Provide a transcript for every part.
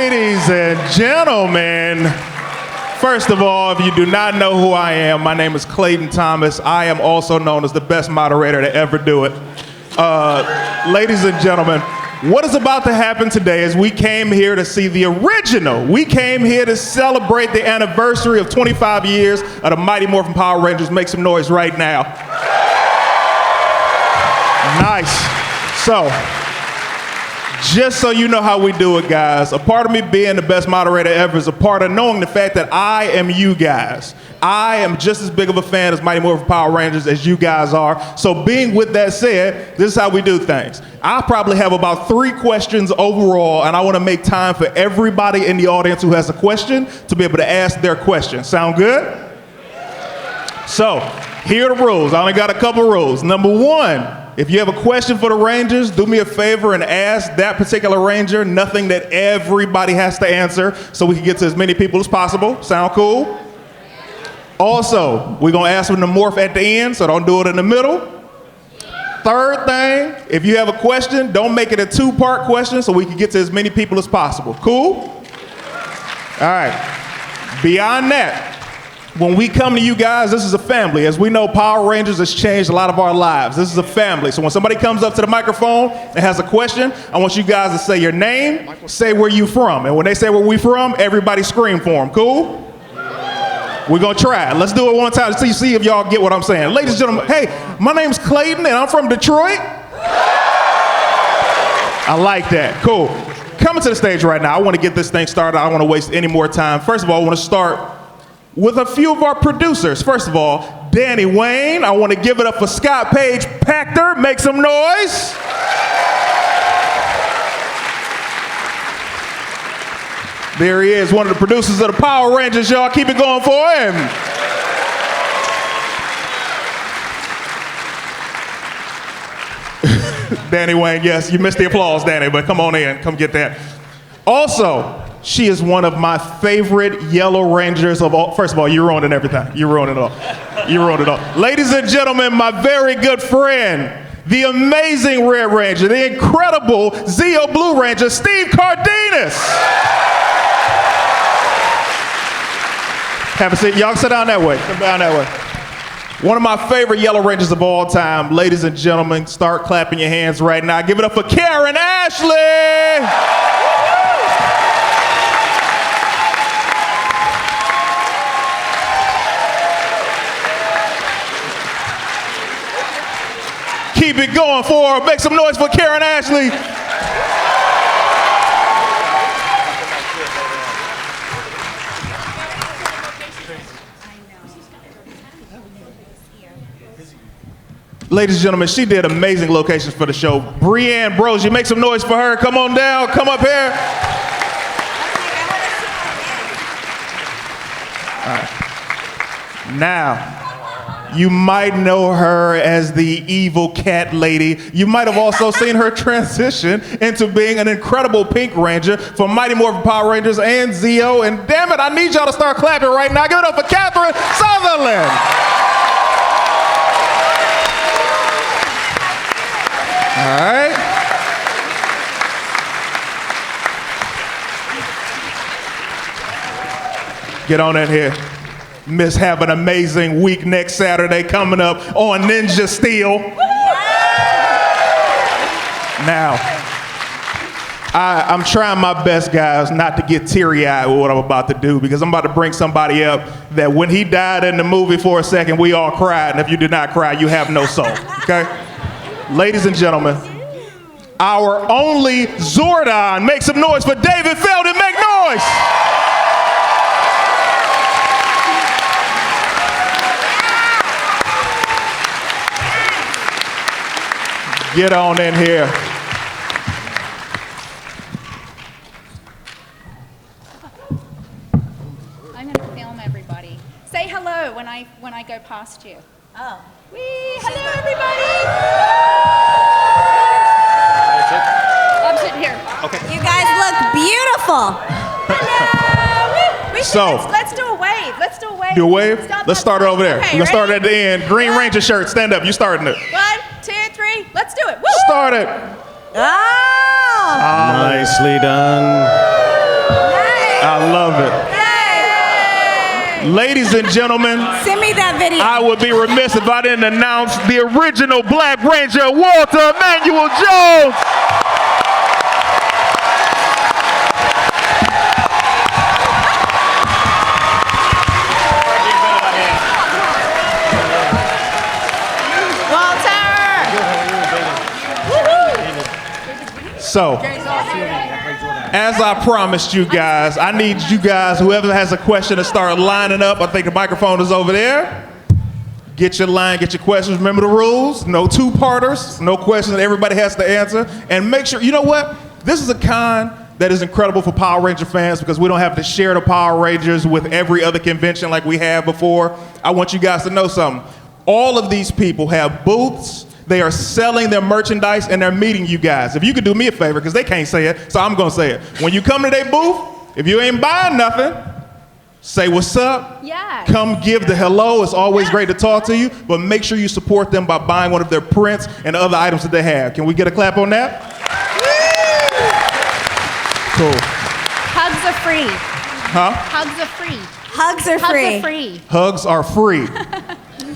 Ladies and gentlemen, first of all, if you do not know who I am, my name is Clayton Thomas. I am also known as the best moderator to ever do it. Ladies and gentlemen, what is about to happen today is we came here to see the original. We came here to celebrate the anniversary of 25 years of the Mighty Morphin Power Rangers. Make some noise right now. Nice. So, just so you know how we do it, guys, a part of me being the best moderator ever is a part of knowing the fact that I am you guys. I am just as big of a fan as Mighty Morphin Power Rangers as you guys are. So being with that said, this is how we do things. I probably have about 3 questions overall, and I want to make time for everybody in the audience who has a question to be able to ask their question. Sound good? So, here are the rules. I only got a couple rules. Number 1, if you have a question for the Rangers, do me a favor and ask that particular Ranger nothing that everybody has to answer so we can get to as many people as possible. Sound cool? Also, we're going to ask them to morph at the end, so don't do it in the middle. Third thing, if you have a question, don't make it a 2-part question so we can get to as many people as possible. Cool? All right. Beyond that, when we come to you guys, this is a family. As we know, Power Rangers has changed a lot of our lives. This is a family. So when somebody comes up to the microphone and has a question, I want you guys to say your name, say where you from. And when they say where we from, everybody scream for them. Cool? We're going to try it. Let's do it one time so you see if y'all get what I'm saying. Ladies and gentlemen, hey, my name's Clayton and I'm from Detroit. I like that. Cool. Coming to the stage right now, I want to get this thing started. I don't want to waste any more time. First of all, I want to start with a few of our producers. First of all, Danny Wayne. I want to give it up for Scott Page-Pagter. Make some noise. There he is, one of the producers of the Power Rangers, y'all. Keep it going for him. Danny Wayne, yes, you missed the applause, Danny, but come on in, come get that. Also, she is one of my favorite Yellow Rangers of all. First of all, you ruined it every time. You ruined it all. You ruined it all. Ladies and gentlemen, my very good friend, the amazing Red Ranger, the incredible Zeo Blue Ranger, Steve Cardenas. Have a seat. Y'all sit down that way. Come down that way. One of my favorite Yellow Rangers of all time. Ladies and gentlemen, start clapping your hands right now. Give it up for Karan Ashley. Keep it going for her. Make some noise for Karan Ashley. Ladies and gentlemen, she did amazing locations for the show. Brianne Bros, you make some noise for her. Come on down, come up here. All right. Now, you might know her as the evil cat lady. You might have also seen her transition into being an incredible Pink Ranger for Mighty Morphin Power Rangers and Zeo. And damn it, I need y'all to start clapping right now. Give it up for Sutherland. All right. Get on in here. Miss, have an amazing week next Saturday coming up on Ninja Steel. Now, I'm trying my best, guys, not to get teary-eyed with what I'm about to do, because I'm about to bring somebody up that when he died in the movie for a second, we all cried, and if you did not cry, you have no soul, okay? Ladies and gentlemen, our only Zordon. Make some noise for David Felden. Make noise! Get on in here. I'm going to film everybody. Say hello when I go past you. Oh. Wee! Hello, everybody! I'm sitting here. Okay. You guys look beautiful. Hello! Let's do a wave. Let's do a wave. Do a wave? Let's start it over there. Okay, we're going to start it at the end. Green Ranger shirt. Stand up. You starting it. 1, 2, 3. Let's do it. Woo! Start it. Oh! Nicely done. I love it. Ladies and gentlemen, Send me that video. I would be remiss if I didn't announce the original Black Ranger, Walter Emanuel Jones. So, as I promised you guys, I need you guys, whoever has a question, to start lining up. I think the microphone is over there. Get your line, get your questions. Remember the rules. No two-parters, no questions that everybody has to answer. And make sure, you know what? This is a con that is incredible for Power Ranger fans because we don't have to share the Power Rangers with every other convention like we have before. I want you guys to know something. All of these people have booths. They are selling their merchandise and they're meeting you guys. If you could do me a favor, because they can't say it, so I'm gonna say it. When you come to their booth, if you ain't buying nothing, say what's up. Yeah. Come give the hello. It's always great to talk to you, but make sure you support them by buying one of their prints and other items that they have. Can we get a clap on that? Cool. Hugs are free. Huh? Hugs are free. Hugs are free. Hugs are free. Hugs are free,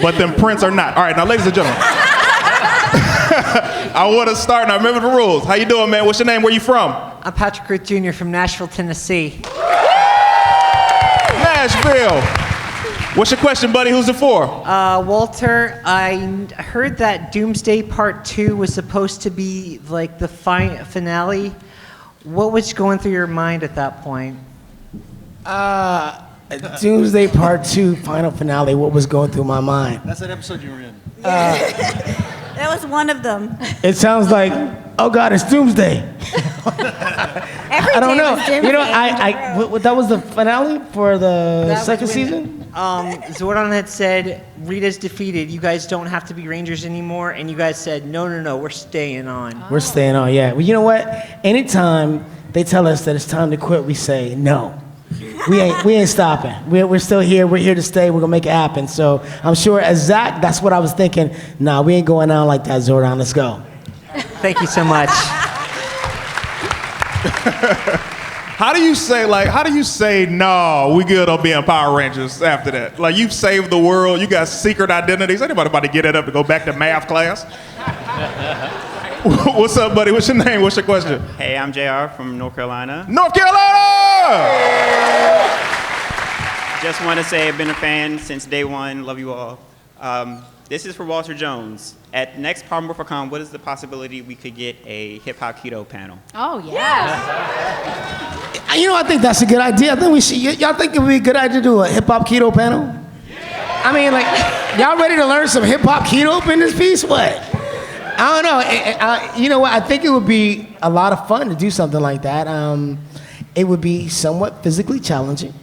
but them prints are not. All right, now ladies and gentlemen. I want to start now. Remember the rules. How you doing, man? What's your name? Where you from? I'm Patrick Ritt Jr. from Nashville, Tennessee. Nashville. What's your question, buddy? Who's it for? Walter, I heard that Doomsday Part 2 was supposed to be like the finale. What was going through your mind at that point? Doomsday Part 2 final finale, what was going through my mind? That's that episode you were in. That was one of them. It sounds like, oh God, it's Doomsday. Every I don't day know. was different. You know, that was the finale for the That was second when, season? Zordon had said, Rita's defeated, you guys don't have to be Rangers anymore, and you guys said, no, we're staying on. We're staying on, yeah. Well, you know what? Anytime they tell us that it's time to quit, we say no. We ain't stopping. We're still here. We're here to stay. We're gonna make it happen. So I'm sure as Zach, that's what I was thinking. Nah, we ain't going out like that, Zordon. Let's go. Thank you so much. How do you say no, we good on being Power Rangers after that? Like, you've saved the world, you got secret identities. Anybody about to get it up to go back to math class? What's up, buddy? What's your name? What's your question? Hey, I'm JR from North Carolina. North Carolina! Just want to say I've been a fan since day one. Love you all. This is for Walter Jones. At next Power Morphicon, what is the possibility we could get a hip-hop keto panel? Oh, yeah. You know, I think that's a good idea. I think we should. Y'all think it would be a good idea to do a hip hop keto panel? Yeah. I mean, like, y'all ready to learn some hip hop keto up in this piece? What? I don't know. You know what? I think it would be a lot of fun to do something like that. It would be somewhat physically challenging.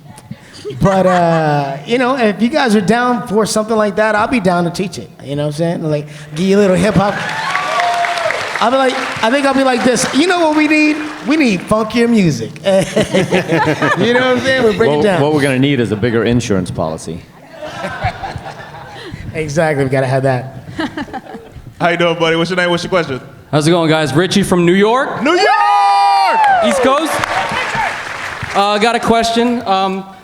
But, you know, if you guys are down for something like that, I'll be down to teach it. You know what I'm saying? Like, give you a little hip hop. I think I'll be like this. You know what we need? We need funkier music. You know what I'm saying? We'll break it down. What we're going to need is a bigger insurance policy. Exactly. We got to have that. How you doing, buddy? What's your name? What's your question? How's it going, guys? Richie from New York. New York! East Coast. Got a question.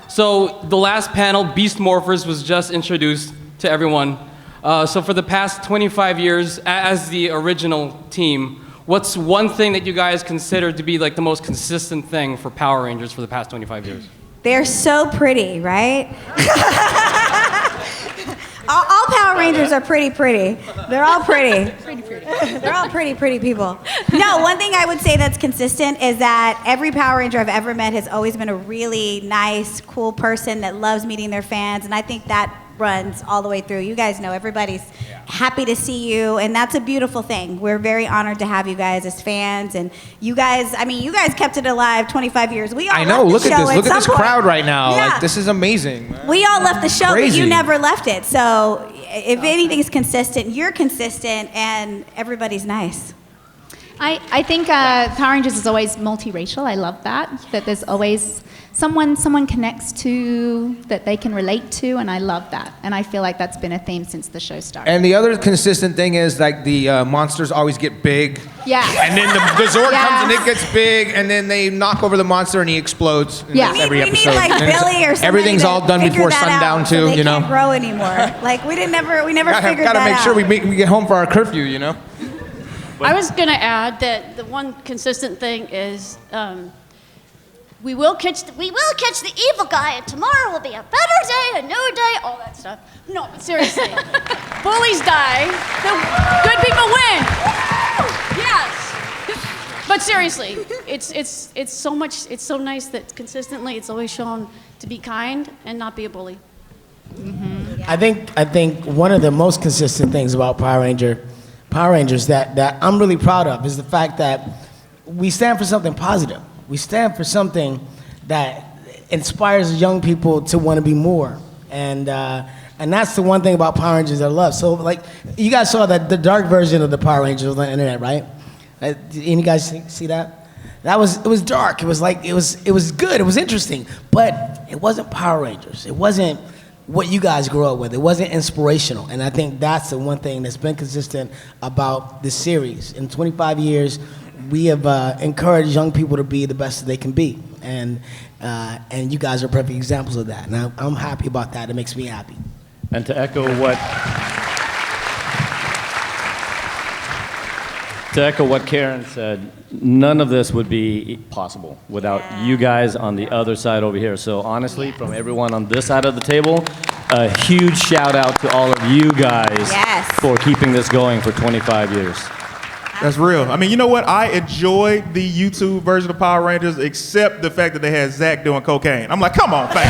So the last panel, Beast Morphers, was just introduced to everyone. So for the past 25 years, as the original team, what's one thing that you guys consider to be like the most consistent thing for Power Rangers for the past 25 years? They're so pretty, right? all Power Rangers are pretty. They're all pretty. They're all pretty people. No, one thing I would say that's consistent is that every Power Ranger I've ever met has always been a really nice, cool person that loves meeting their fans, and I think that runs all the way through. You guys know everybody's happy to see you, and that's a beautiful thing. We're very honored to have you guys as fans, and you guys, I mean, you guys kept it alive 25 years. We all I know. left the Look at show this. Look at this some point. crowd right now. Yeah. Like, this is amazing. We all left the show, but Crazy. you never left it. So if anything's consistent, you're consistent, and everybody's nice. I think Power Rangers is always multiracial. I love that there's always someone connects to that they can relate to, and I love that. And I feel like that's been a theme since the show started. And the other consistent thing is like the monsters always get big. Yeah. And then the Zord Yeah. comes and it gets big, and then they knock over the monster and he explodes. And Yeah. that's every we episode. need like And it's- Billy or somebody everything's to all done figure before that sundown out, too, so they you know. can't grow anymore. Like we never figured Gotta that make out. sure we get home for our curfew, you know. I was going to add that the one consistent thing is we will catch the evil guy, and tomorrow will be a better day, a new day, all that stuff. No, but seriously, bullies die, the good people win. Yes. But seriously, it's so nice that consistently it's always shown to be kind and not be a bully. I think one of the most consistent things about Power Rangers that I'm really proud of is the fact that we stand for something positive. We stand for something that inspires young people to want to be more, and that's the one thing about Power Rangers I love. So like you guys saw the dark version of the Power Rangers on the internet, right? Did you guys see that? It was dark. It was like it was good. It was interesting, but it wasn't Power Rangers. It wasn't what you guys grew up with. It wasn't inspirational, and I think that's the one thing that's been consistent about this series. In 25 years, we have encouraged young people to be the best that they can be, and you guys are perfect examples of that. And I'm happy about that. It makes me happy. And to echo what Karen said, none of this would be possible without you guys on the other side over here. So honestly, from everyone on this side of the table, a huge shout out to all of you guys for keeping this going for 25 years. That's real. I mean, you know what? I enjoyed the YouTube version of Power Rangers, except the fact that they had Zach doing cocaine. I'm like, come on, fam.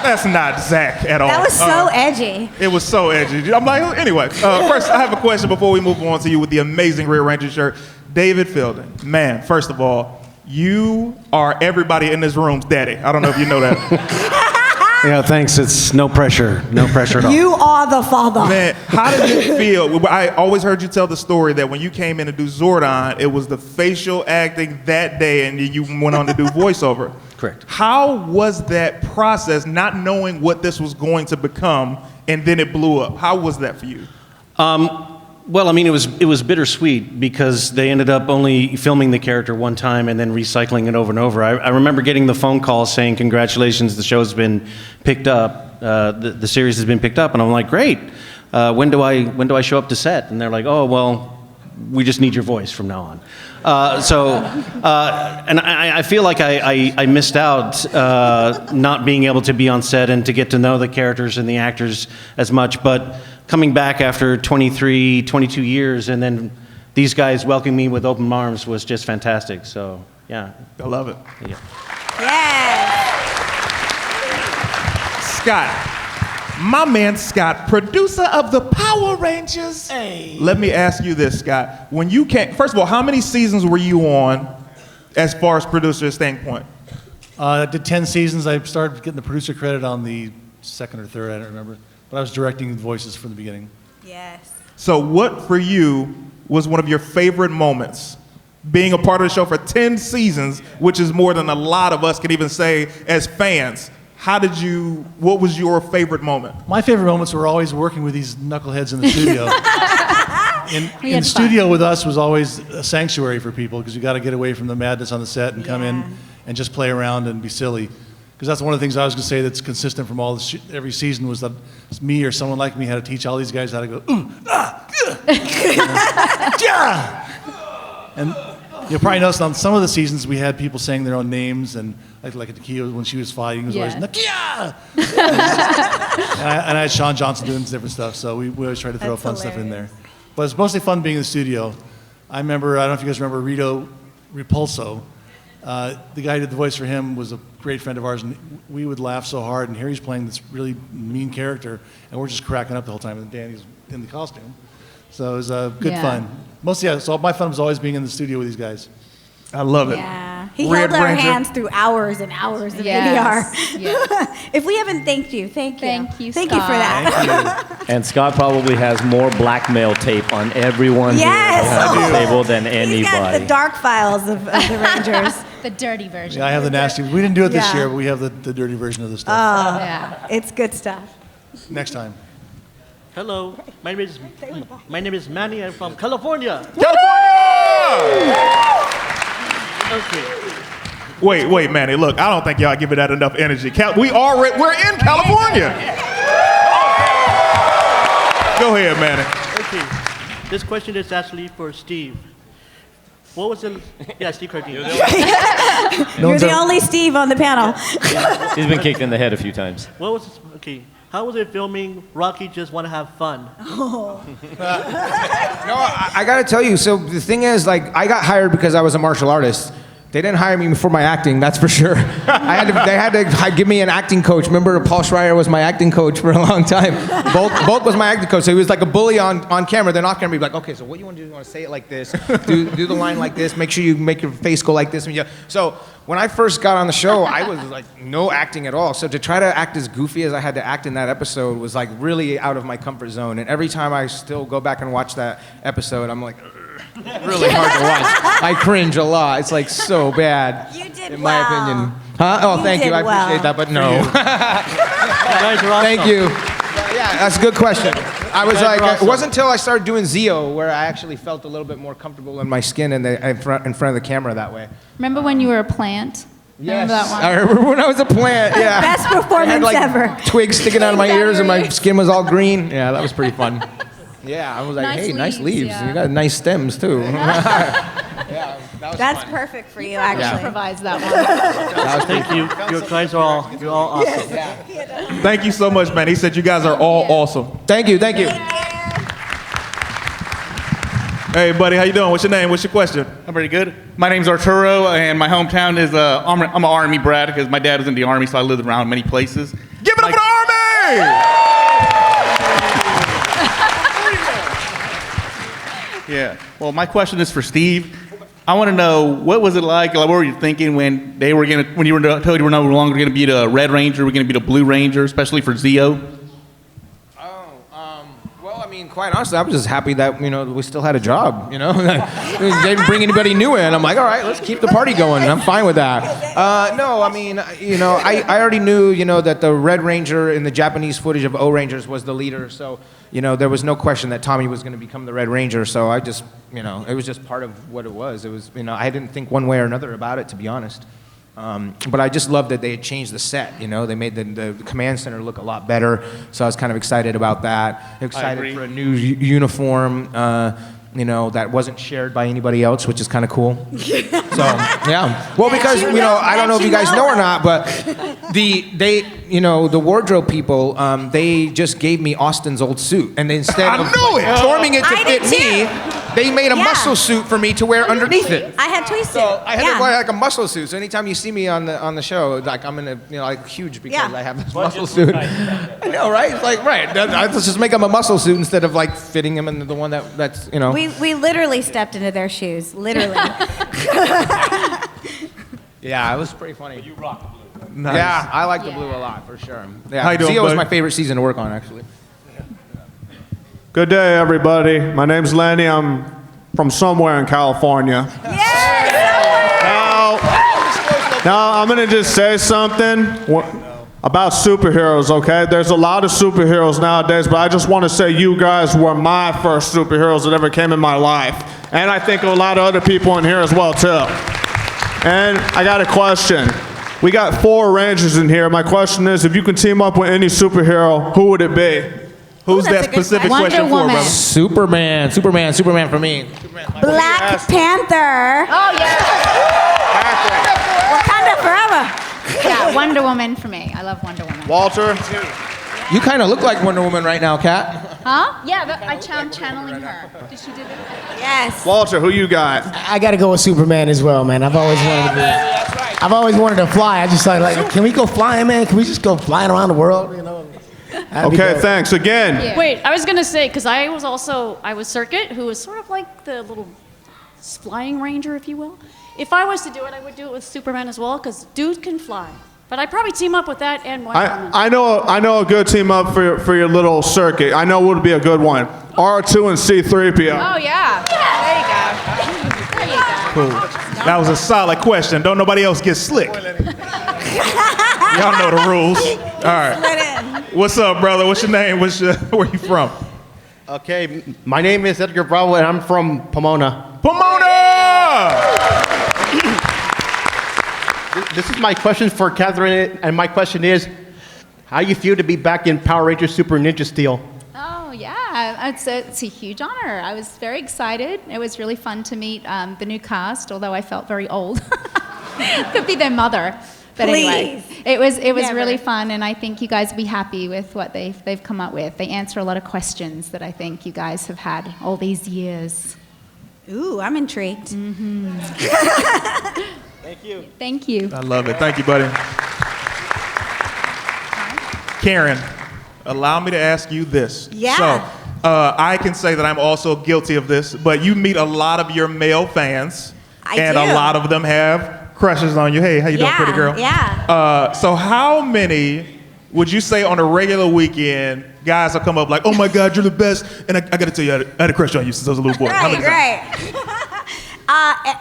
That's not Zach at all. That was so edgy. It was so edgy. I'm like, anyway. First, I have a question before we move on to you with the amazing Rear Ranger shirt. David Fielding, man, first of all, you are everybody in this room's daddy. I don't know if you know that. Yeah, thanks. It's no pressure. No pressure at all. You are the father. Man, how did it feel? I always heard you tell the story that when you came in to do Zordon, it was the facial acting that day, and you went on to do voiceover. Correct. How was that process, not knowing what this was going to become, and then it blew up? How was that for you? Well, I mean, it was bittersweet because they ended up only filming the character one time and then recycling it over and over. I remember getting the phone call saying, "Congratulations, the show's been picked up. The series has been picked up," and I'm like, "Great. When do I show up to set?" And they're like, "Oh, well, we just need your voice from now on." And I feel like I missed out not being able to be on set and to get to know the characters and the actors as much, but coming back after 23, 22 years, and then these guys welcoming me with open arms was just fantastic. So, yeah. I love it. Yeah. Scott, my man Scott, producer of the Power Rangers. Hey. Let me ask you this, Scott. When you came, first of all, how many seasons were you on as far as producer standpoint? I did 10 seasons. I started getting the producer credit on the second or third, I don't remember. But I was directing the voices from the beginning. Yes. So what for you was one of your favorite moments? Being a part of the show for 10 seasons, which is more than a lot of us can even say as fans. What was your favorite moment? My favorite moments were always working with these knuckleheads in the studio. In the studio with us was always a sanctuary for people because you got to get away from the madness on the set and come in and just play around and be silly. Because that's one of the things I was going to say that's consistent from every season was that me or someone like me had to teach all these guys how to go, yeah. And you'll probably notice on some of the seasons we had people saying their own names, and like at Nakia when she was fighting, it was always Nakia. and I had Sean Johnson doing different stuff, so we always tried to throw fun stuff in there. But it's mostly fun being in the studio. I don't know if you guys remember Rito Repulso. The guy who did the voice for him was a great friend of ours, and we would laugh so hard, and here he's playing this really mean character, and we're just cracking up the whole time, and Danny's in the costume. So it was good fun. Mostly, so my fun was always being in the studio with these guys. I love it. Yeah. He Red held our Ranger. hands through hours and hours of Yes, ADR. If we haven't thanked you, thank you. Thank you, Thank you for that. And Scott probably has more blackmail tape on everyone Yes. here at the table than He's got anybody. the dark files of the Rangers. The dirty version. Yeah, I have the nasty. We didn't do it this Yeah. year, but we have the dirty version of the stuff. Yeah. It's good stuff. Next time. Hello, my name is Manny. I'm from California. Okay. Wait, Manny. Look, I don't think y'all giving that enough energy. We're in California. Go ahead, Manny. Okay. This question is actually for Steve. What was the? Yeah, Steve Cardenas. You're the only Steve on the panel. He's been kicked in the head a few times. What was? Okay. How was it filming Rocky Just Want to Have Fun? No, I gotta tell you. So the thing is, like, I got hired because I was a martial artist. They didn't hire me for my acting, that's for sure. They had to give me an acting coach. Remember, Paul Schrier was my acting coach for a long time. Bolt was my acting coach, so he was like a bully on camera. Then off camera, he'd be like, okay, so what you want to do? You want to say it like this, do the line like this, make sure you make your face go like this. So when I first got on the show, I was like no acting at all. So to try to act as goofy as I had to act in that episode was like really out of my comfort zone. And every time I still go back and watch that episode, I'm like, really hard to watch. I cringe a lot. It's like so bad. You did in my well. opinion. Huh? Oh, You thank did you. I well. appreciate that, but no. You guys are awesome. Thank you. Yeah, that's a good question. I was guys like, are awesome. it wasn't until I started doing Zio where I actually felt a little bit more comfortable in my skin in front of the camera that way. Remember when you were a plant? Remember that one? I remember when I was a plant. Yeah. Best I had performance like ever. twigs sticking out of my ears and my Batteries. skin was all green. Yeah, that was pretty fun. Yeah, I was like, Nice hey, nice leaves, leaves. yeah. You got nice stems too. Yeah, that was That's fun. perfect for you, Yeah. actually. Improvise that one. That was pretty Thank you. You guys are all. You're all awesome. Thank you so much, man. He said you guys are all awesome. Thank you, thank you. Hey, buddy, how you doing? What's your name? What's your question? I'm pretty good. My name's Arturo, and my hometown is I'm an Army brat because my dad was in the Army, so I lived around many places. Give it up for the Army! Yeah. Well, my question is for Steve. I want to know what was it like? What were you thinking when you were told you were no longer going to be the Red Ranger, we're going to be the Blue Ranger, especially for Zio? Well, I mean, quite honestly, I was just happy that, we still had a job, They didn't bring anybody new in. I'm like, all right, let's keep the party going. I'm fine with that. No, I mean, I already knew, that the Red Ranger in the Japanese footage of O-Rangers was the leader. So, there was no question that Tommy was going to become the Red Ranger. So I just, it was just part of what it was. It was, I didn't think one way or another about it, to be honest. But I just loved that they had changed the set, They made the command center look a lot better, so I was kind of excited about that. Excited for a new uniform, that wasn't shared by anybody else, which is kind of cool. So, yeah. Well, because, I don't know if you guys know or not, but the wardrobe people, they just gave me Austin's old suit, and instead of forming it to I fit did me, too. they made a muscle suit for me to wear underneath it. I had twisted. So I had to wear like a muscle suit. So anytime you see me on the show, like I'm in a like huge because I have this muscle suit. I know, right? It's like let's just make him a muscle suit instead of like fitting him into the one that's We literally stepped into their shoes, literally. Yeah, it was pretty funny. You rock the blue. Nice. Yeah, I like the blue a lot for sure. Yeah, How you doing, Zio was buddy? my favorite season to work on actually. Good day, everybody. My name's Lenny. I'm from somewhere in California. Now, I'm going to just say something about superheroes, okay? There's a lot of superheroes nowadays, but I just want to say you guys were my first superheroes that ever came in my life. And I think a lot of other people in here as well, too. And I got a question. We got 4 Rangers in here. My question is, if you can team up with any superhero, who would it be? Who's that specific question for, brother? Superman for me. Black Panther. Oh, yeah. Wakanda forever. Yeah, Wonder Woman for me. I love Wonder Woman. Walter? You kind of look like Wonder Woman right now, Kat. Huh? Yeah, I'm channeling her. Did she do that? Yes. Walter, who you got? I got to go with Superman as well, man. I've always wanted to fly. I just like, can we go flying, man? Can we just go flying around the world? That'd be Okay, dope. thanks. Again, Yeah. Wait, I was gonna say, because I was Circuit, who was sort of like the little flying ranger, if you will. if I was to do it, I would do it with Superman as well, because dude can fly. But I'd probably team up with that and Wonder Woman. I know a good team up for your little circuit. I know what would be a good one. R2 and C3PO. Oh, yeah. There you go. There you go. Cool. That was a solid question. Don't nobody else get slick. Y'all know the rules. All right. What's up, brother? What's your name? Where you from? Okay, my name is Edgar Bravo, and I'm from Pomona. Pomona! This is my question for Catherine, and my question is, how you feel to be back in Power Rangers Super Ninja Steel? Oh, yeah. It's a huge honor. I was very excited. It was really fun to meet the new cast, although I felt very old. Could be their mother. But anyway, it was really fun, and I think you guys will be happy with what they've come up with. They answer a lot of questions that I think you guys have had all these years. Ooh, I'm intrigued. Mm-hmm. Thank you. Thank you. I love it. Thank you, buddy. Karen, allow me to ask you this. Yeah. So, I can say that I'm also guilty of this, but you meet a lot of your male fans, and do. a lot of them have crushes on you. Hey, how you doing, pretty girl? Yeah. So how many would you say on a regular weekend guys will come up like, oh my God, you're the best, and I got to tell you, I had a crush on you since I was a little boy. How many times? Right.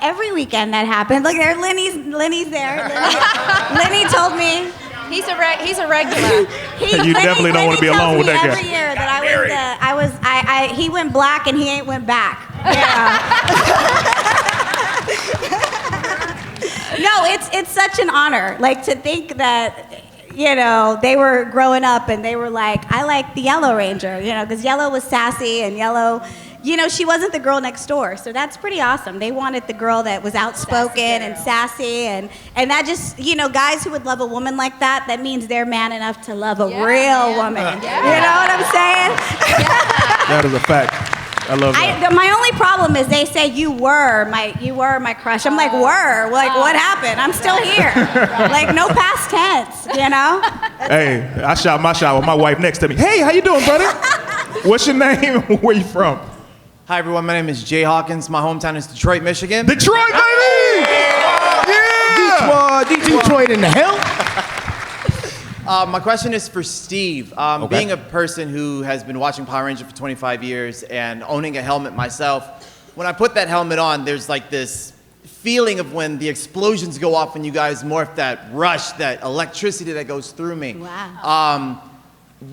Every weekend that happens. Look, there, Lenny's there. Lenny told me. He's a regular. You definitely don't want to be alone with that guy. Every year that he went black and he ain't went back. No, it's such an honor. Like, to think that, they were growing up and they were like, I like the Yellow Ranger, because Yellow was sassy and Yellow, she wasn't the girl next door. So that's pretty awesome. They wanted the girl that was outspoken and sassy, and that just, guys who would love a woman like that means they're man enough to love a real woman. Yeah. You know what I'm saying? That is a fact. I love that. My only problem is they say you were my crush. I'm like, were? Like, what happened? I'm still here. Like, no past tense, Hey, I shot my shot with my wife next to me. Hey, how you doing, brother? What's your name? Where you from? Hi, everyone. My name is Jay Hawkins. My hometown is Detroit, Michigan. Detroit, baby! Yeah! Detroit in the hell? My question is for Steve. Being a person who has been watching Power Rangers for 25 years and owning a helmet myself, when I put that helmet on, there's like this feeling of when the explosions go off when you guys morph, that rush, that electricity that goes through me. Wow.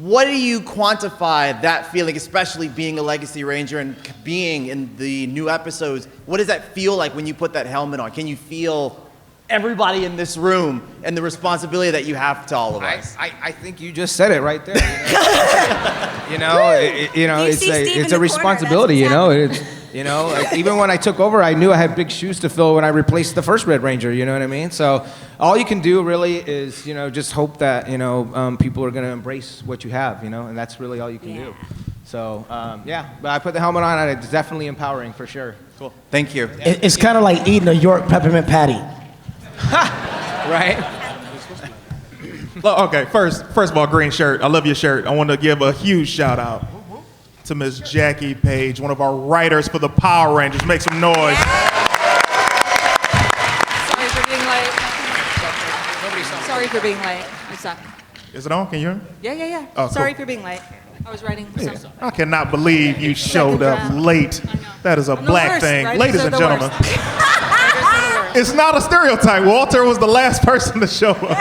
What do you quantify that feeling, especially being a Legacy Ranger and being in the new episodes? What does that feel like when you put that helmet on? Can you feel everybody in this room and the responsibility that you have to all of us? I think you just said it right there. It's a responsibility. Even when I took over, I knew I had big shoes to fill when I replaced the first Red Ranger. You know what I mean? So all you can do really is just hope that people are going to embrace what you have. And that's really all you can do. So but I put the helmet on, and it's definitely empowering for sure. Cool. Thank you. It's kind of like eating a York peppermint patty. Right? Okay, first of all, green shirt. I love your shirt. I want to give a huge shout out to Miss Jackie Page, one of our writers for the Power Rangers. Make some noise. Sorry for being late. Sorry for being late. I suck. Is it on? Can you hear me? Yeah. Oh, Sorry cool. for being late. I was writing something. I cannot believe you showed up late. That is a black worst. thing. Writers Ladies are and the gentlemen. It's not a stereotype. Walter was the last person to show up.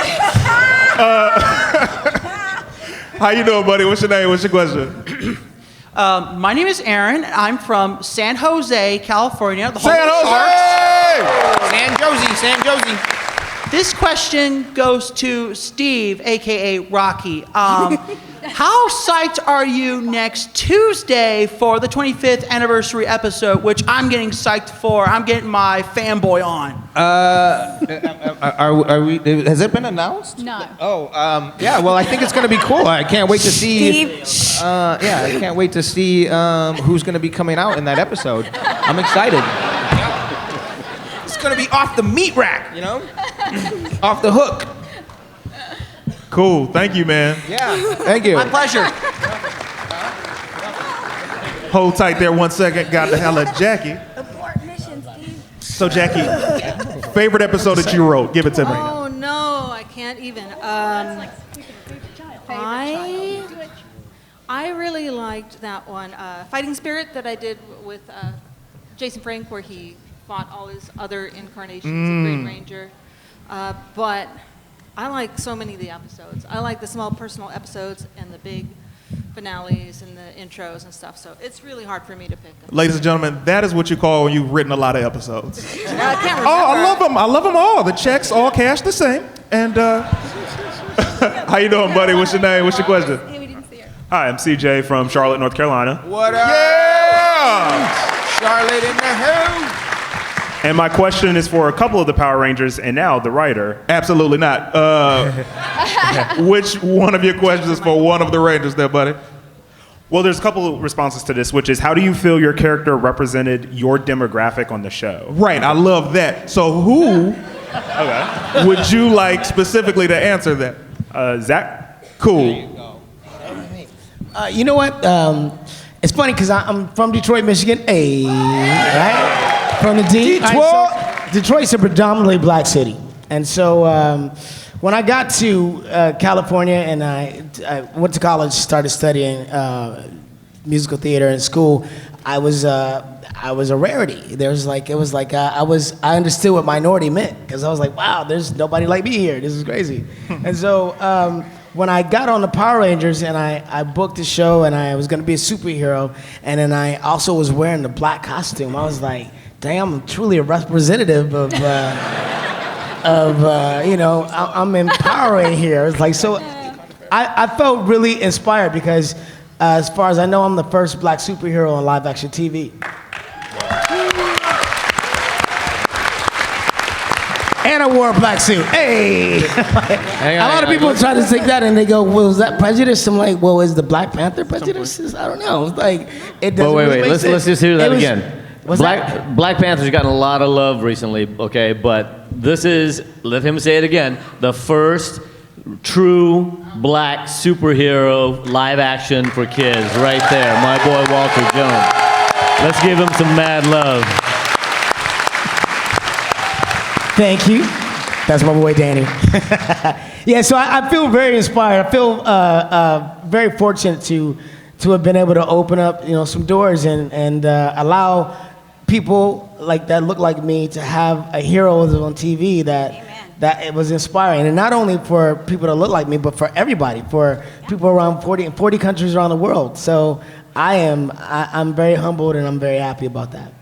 How you doing, buddy? What's your name? What's your question? My name is Aaron. I'm from San Jose, California. The San Jose! San Jose. This question goes to Steve, a.k.a. Rocky. How psyched are you next Tuesday for the 25th anniversary episode, which I'm getting psyched for? I'm getting my fanboy on. Are we? Has it been announced? No. Oh, yeah. Well, I think it's going to be cool. I can't wait to see. I can't wait to see who's going to be coming out in that episode. I'm excited. It's going to be off the meat rack, off the hook. Cool. Thank you, man. Yeah. Thank you. My pleasure. Hold tight there 1 second. Got to hell at Jackie. Abort mission, Steve. So, Jackie, favorite episode that you wrote. Give it to me. Oh no, I can't even. I really liked that one, Fighting Spirit, that I did with Jason Frank, where he fought all his other incarnations of Green Ranger. But I like so many of the episodes. I like the small personal episodes and the big finales and the intros and stuff. So it's really hard for me to pick. Ladies and gentlemen, that is what you call when you've written a lot of episodes. I can't remember. Oh, I love them. I love them all. The checks all cash the same. And how you doing, buddy? What's your name? What's your question? Hi, I'm CJ from Charlotte, North Carolina. What up? Yeah! Charlotte in the house. And my question is for a couple of the Power Rangers and now the writer. Absolutely not. Which one of your questions is for one of the Rangers there, buddy? Well, there's a couple of responses to this, which is how do you feel your character represented your demographic on the show? Right, I love that. So who would you like specifically to answer that? Zach? Cool. You know what? It's funny because I'm from Detroit, Michigan. Hey, right? From the D. Detroit. Right, so Detroit's a predominantly black city. And so when I got to California and I went to college, started studying musical theater in school, I was a rarity. I understood what minority meant because I was like, wow, there's nobody like me here. This is crazy. And so when I got on the Power Rangers and I booked the show and I was going to be a superhero, and then I also was wearing the black costume, I was like, damn, I'm truly a representative of I'm empowering here. It's like, so I felt really inspired because as far as I know, I'm the first black superhero on live action TV. And I wore a black suit. Hey! A lot of people try to take that and they go, well, is that prejudice? I'm like, well, is the Black Panther prejudice? I don't know. It's like, it doesn't really make let's sense. just hear that It was- again. What's that? Black Panther's gotten a lot of love recently, okay, but this is, let him say it again, the first true black superhero live action for kids right there, my boy Walter Jones. Let's give him some mad love. Thank you. That's my boy Danny. Yeah, so I feel very inspired. I feel very fortunate to have been able to open up, some doors and allow people like that look like me to have a hero on TV that it was inspiring, and not only for people to look like me, but for everybody, for people around 40 countries around the world. So I'm very humbled and I'm very happy about that.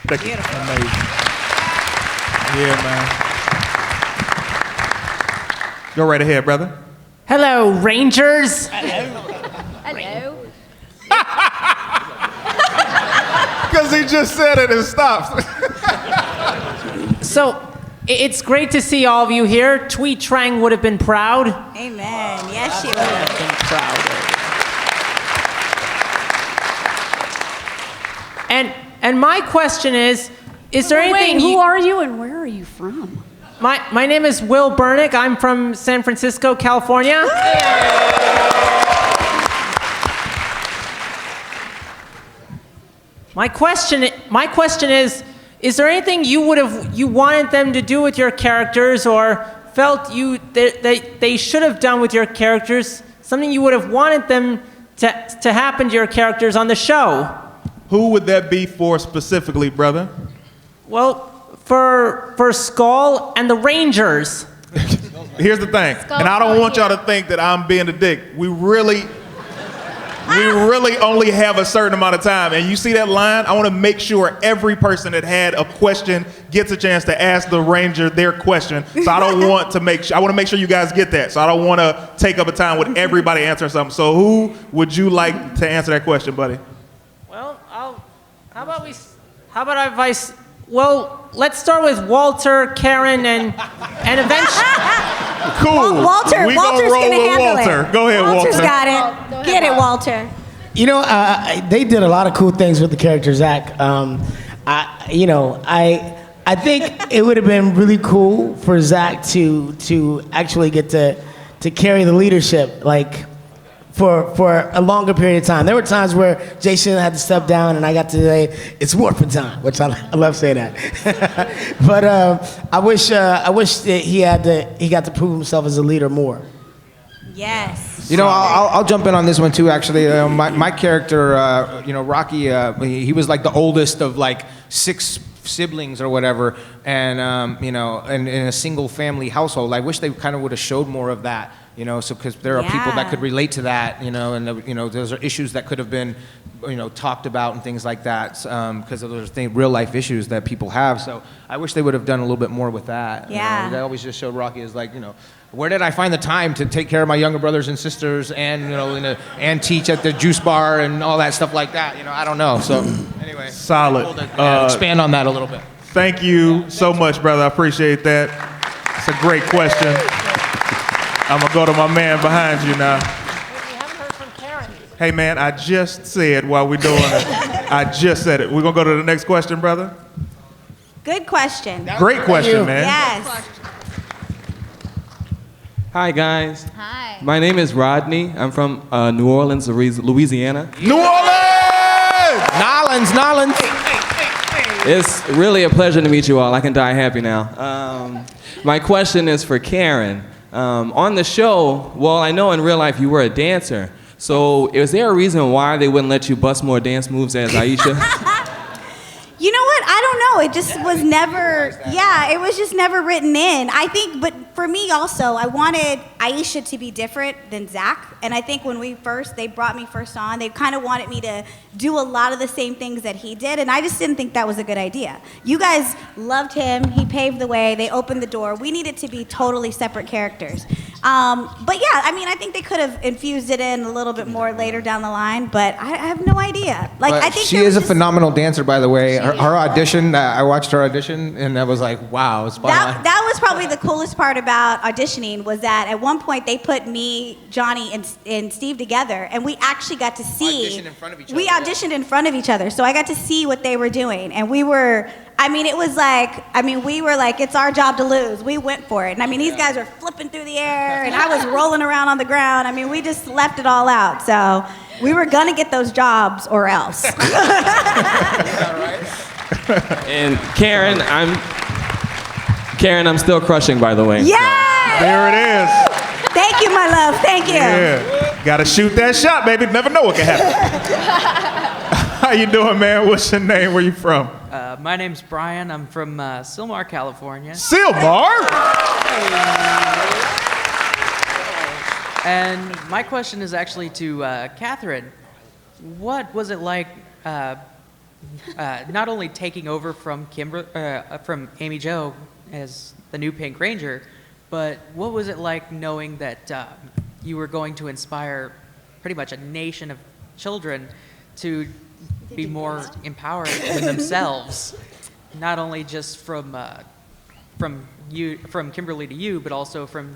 Thank you. Amazing. Yeah, man. Go right ahead, brother. Hello, Rangers. Hello. Because he just said it and stopped. So, it's great to see all of you here. Twee Trang would have been proud. Amen. Yes, she would have been proud. And my question is there anything... Wait, who are you and where are you from? My name is Will Burnick. I'm from San Francisco, California. My question is there anything you wanted them to do with your characters or felt that they should have done with your characters? Something you would have wanted them to happen to your characters on the show? Who would that be for specifically, brother? Well, for Skull and the Rangers. Here's the thing, and I don't want y'all to think that I'm being a dick. We really only have a certain amount of time, and you see that line? I want to make sure every person that had a question gets a chance to ask the Ranger their question. So I want to make sure you guys get that. So I don't want to take up a time with everybody answering something. So who would you like to answer that question, buddy? Well, let's start with Walter, Karen, and eventually. Cool. Walter's gonna handle Walter. it. Go ahead, Walter's Walter. got it. Get it, Walter. They did a lot of cool things with the character Zach. I think it would have been really cool for Zach to actually get to carry the leadership, like for a longer period of time. There were times where Jason had to step down, and I got to say, "It's Morphin time," which I love saying that. But I wish that he got to prove himself as a leader more. Yes. You know, I'll jump in on this one too. Actually, my character, Rocky, he was like the oldest of like 6 siblings or whatever, and and in a single family household. I wish they kind of would have showed more of that. So because there are people that could relate to that, and those are issues that could have been, talked about and things like that, because those are real life issues that people have. So I wish they would have done a little bit more with that. Yeah. They always just showed Rocky as like, where did I find the time to take care of my younger brothers and sisters and and teach at the juice bar and all that stuff like that? I don't know. So anyway, solid. Expand on that a little bit. Thank you so much, brother. I appreciate that. It's a great question. I'm gonna go to my man behind you now. Hey man, I just said while we're doing it, I just said it. We're gonna go to the next question, brother. Good question. Great question, man. Yes. Hi guys. Hi. My name is Rodney. I'm from New Orleans, Louisiana. New Orleans! Nolans. It's really a pleasure to meet you all. I can die happy now. My question is for Karen. On the show, well, I know in real life you were a dancer. So is there a reason why they wouldn't let you bust more dance moves as Aisha? You know what? I don't know. It just was never, it was just never written in. I think, but for me also, I wanted Aisha to be different than Zach. And I think when they brought me first on, they kind of wanted me to do a lot of the same things that he did. And I just didn't think that was a good idea. You guys loved him. He paved the way. They opened the door. We needed to be totally separate characters. But yeah, I think they could have infused it in a little bit more later down the line, but I have no idea. I think she is a phenomenal dancer, by the way. Her audition, I watched her audition, and I was like, wow, spot on. That was probably the coolest part about auditioning was that at one point they put me, Johnny, and Steve together, and we actually got to see. Auditioned in front of each other. We auditioned in front of each other, so I got to see what they were doing, and we were. It was like, we were like, it's our job to lose. We went for it. And these guys were flipping through the air, and I was rolling around on the ground. We just left it all out. So we were going to get those jobs or else. And Karen, I'm still crushing, by the way. Yeah! There it is. Thank you, my love. Thank you. Yeah. Gotta shoot that shot, baby. Never know what can happen. How you doing, man? What's your name? Where you from? My name's Brian. I'm from Sylmar, California. Sylmar? And my question is actually to Catherine. What was it like not only taking over from Amy Jo as the new Pink Ranger, but what was it like knowing that you were going to inspire pretty much a nation of children to be more empowered in themselves, not only just from Kimberly to you, but also from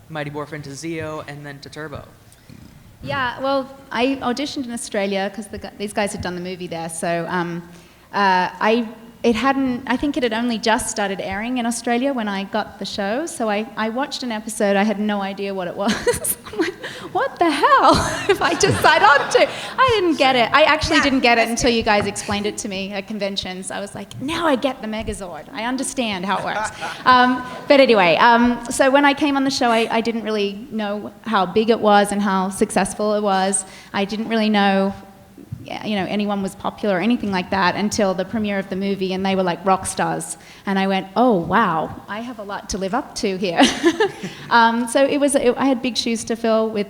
Mighty Morphin to Zeo and then to Turbo. Yeah, well, I auditioned in Australia because these guys had done the movie there. So I think it had only just started airing in Australia when I got the show. So I watched an episode. I had no idea what it was. I'm like, what the hell if I just signed on to? I didn't get it. I actually didn't get it until you guys explained it to me at conventions. I was like, now I get the Megazord. I understand how it works. But anyway, so when I came on the show, I didn't really know how big it was and how successful it was. I didn't really know anyone was popular or anything like that until the premiere of the movie, and they were like rock stars. And I went, oh, wow, I have a lot to live up to here. So I had big shoes to fill with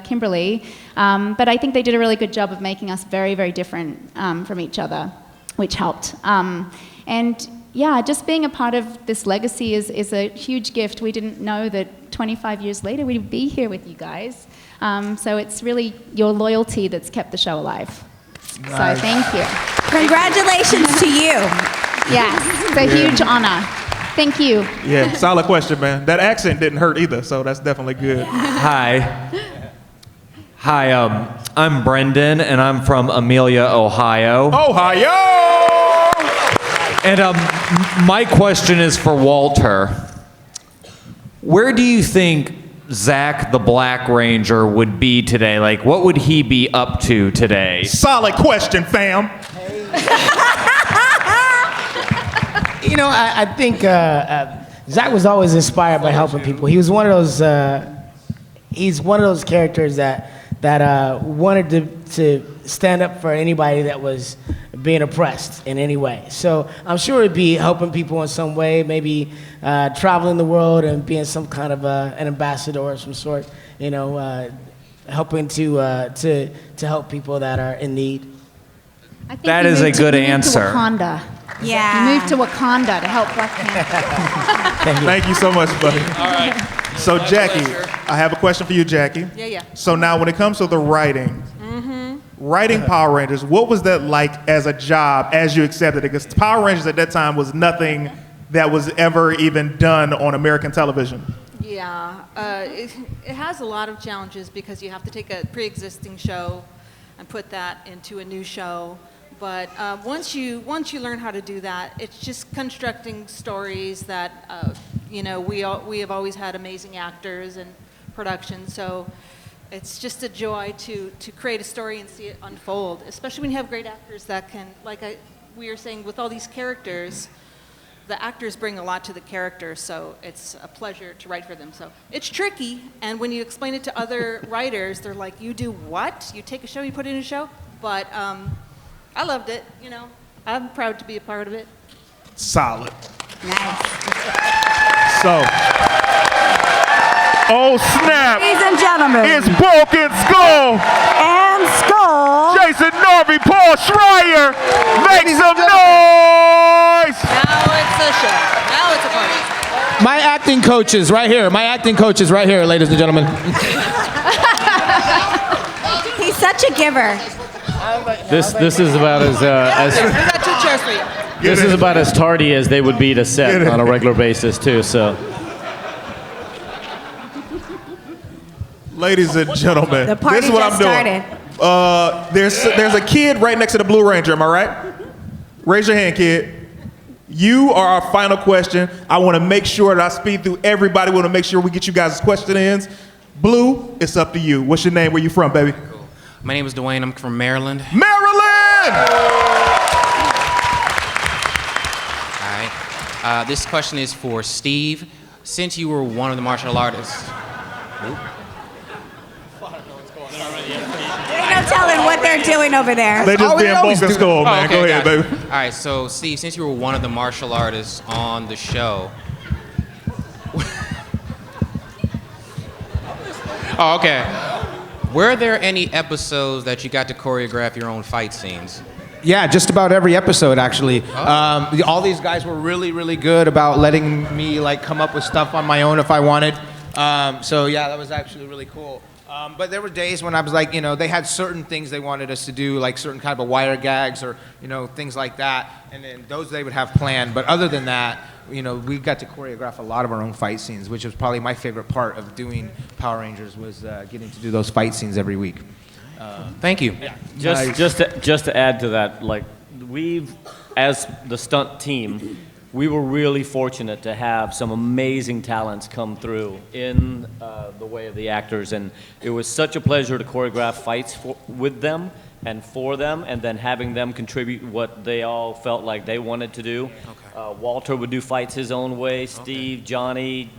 Kimberly, but I think they did a really good job of making us very, very different from each other, which helped. And yeah, just being a part of this legacy is a huge gift. We didn't know that 25 years later we'd be here with you guys. So it's really your loyalty that's kept the show alive. Nice. So thank you. Congratulations to you. Yes, it's a huge honor. Thank you. Yeah, solid question, man. That accent didn't hurt either, so that's definitely good. Hi, I'm Brendan, and I'm from Amelia, Ohio. Ohio! And my question is for Walter. Where do you think Zach the Black Ranger would be today? Like, what would he be up to today? Solid question, fam. You know, I think Zach was always inspired by helping people. He was one of those. He's one of those characters that wanted to stand up for anybody that was being oppressed in any way. So I'm sure it'd be helping people in some way, maybe traveling the world and being some kind of an ambassador of some sort. You know, helping to help people that are in need. I think That he is a moved good he moved answer. To Wakanda. Yeah. He moved to Wakanda to help Black Panther. Thank you so much, buddy. All right. So, Jackie, I have a question for you, Jackie. Yeah. So now when it comes to the writing, writing Power Rangers, what was that like as a job as you accepted it? Because Power Rangers at that time was nothing that was ever even done on American television. Yeah, it has a lot of challenges because you have to take a pre-existing show and put that into a new show. But once you learn how to do that, it's just constructing stories that we have always had amazing actors and production. So it's just a joy to create a story and see it unfold, especially when you have great actors that can, we were saying, with all these characters, the actors bring a lot to the character, so it's a pleasure to write for them. So it's tricky, and when you explain it to other writers, they're like, you do what? You take a show, you put it in a show? But I loved it, you know. I'm proud to be a part of it. Solid. Nice. So, oh snap! Ladies and gentlemen, it's Broken Skull and Skull. Jason Narvy, Paul Schrier, make some noise! Now it's a show. Now it's a party. My acting coaches right here. My acting coaches right here, ladies and gentlemen. He's such a giver. This is about as We got two chairs for you. this is about as tardy as they would be to set on a regular basis too. So. Ladies and gentlemen, The party this is what just I'm doing. There's a kid right next to the Blue Ranger, am I right? Raise your hand, kid. You are our final question. I want to make sure that I speed through everybody. We want to make sure we get you guys' question ins. Blue, it's up to you. What's your name? Where you from, baby? My name is Dwayne. I'm from Maryland. Maryland! All right. This question is for Steve. Since you were one of the martial artists. There's no telling what they're doing over there. They just being Broken Skull, man. okay, Go ahead, got it. baby. All right, so Steve, since you were one of the martial artists on the show. Oh, okay. Were there any episodes that you got to choreograph your own fight scenes? Yeah, just about every episode, actually. All these guys were really, really good about letting me come up with stuff on my own if I wanted. So yeah, that was actually really cool. But there were days when I was they had certain things they wanted us to do, like certain kind of wire gags or, things like that. And then those they would have planned. But other than that, we got to choreograph a lot of our own fight scenes, which was probably my favorite part of doing Power Rangers was getting to do those fight scenes every week. Thank you. Yeah. Just to add to that, we've, as the stunt team, we were really fortunate to have some amazing talents come through in the way of the actors, and it was such a pleasure to choreograph fights with them and for them, and then having them contribute what they all felt like they wanted to do. Okay. Walter would do fights his own way, Steve, Johnny,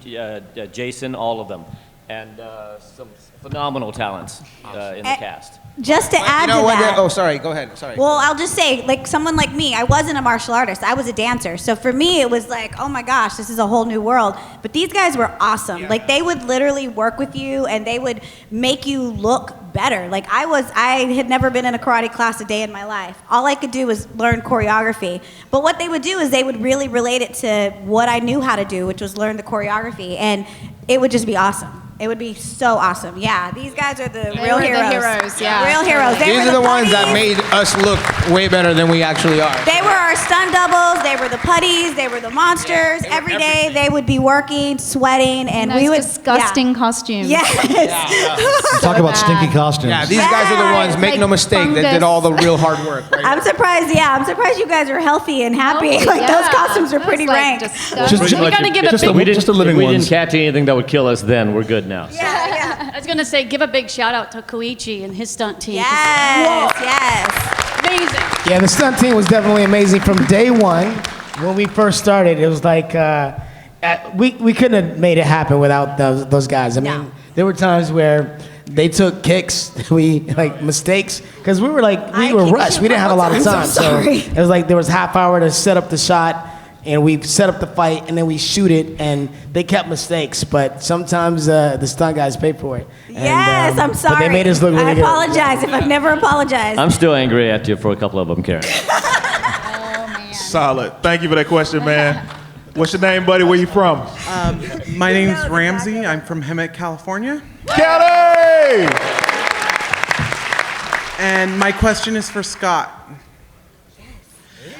Jason, all of them, and some phenomenal talents in the cast. Just to add to that. Oh, sorry. Go ahead. Sorry. Well, I'll just say, someone like me, I wasn't a martial artist. I was a dancer. So for me, it was oh my gosh, this is a whole new world. But these guys were awesome. Yeah. They would literally work with you, and they would make you look better. I had never been in a karate class a day in my life. All I could do was learn choreography. But what they would do is they would really relate it to what I knew how to do, which was learn the choreography. And it would just be awesome. It would be so awesome. Yeah, these guys are the real heroes. The heroes, yeah. Real heroes. These are the ones that made us look way better than we actually are. They were our stunt doubles. They were the putties. They were the monsters. Every day they would be working, sweating, and we would disgusting costumes. Yes. Talk about stinky costumes. Yeah, these guys are the ones. Make no mistake, that did all the real hard work. Right? I'm surprised. Yeah, I'm surprised you guys are healthy and happy. Those costumes are pretty rank. We got to give a big. If we didn't catch anything that would kill us, then we're good now. I was gonna say, give a big shout out to Koichi and his stunt team. Yes, Whoa. yes. Amazing. Yeah, the stunt team was definitely amazing from day one. When we first started, it was like we couldn't have made it happen without those guys. I mean, there were times where they took kicks, mistakes, because we were rushed. We didn't have a lot of time, so it was like there was half hour to set up the shot, and we set up the fight, and then we shoot it, and they kept mistakes, but sometimes the stunt guys pay for it. Yes, I'm sorry. But they made us look really I good. apologize if I've never apologized. I'm still angry at you for a couple of them, Karen. Solid. Thank you for that question, man. What's your name, buddy? Where you from? My name's Ramsey. I'm from Hemet, California. Kelly! And my question is for Scott.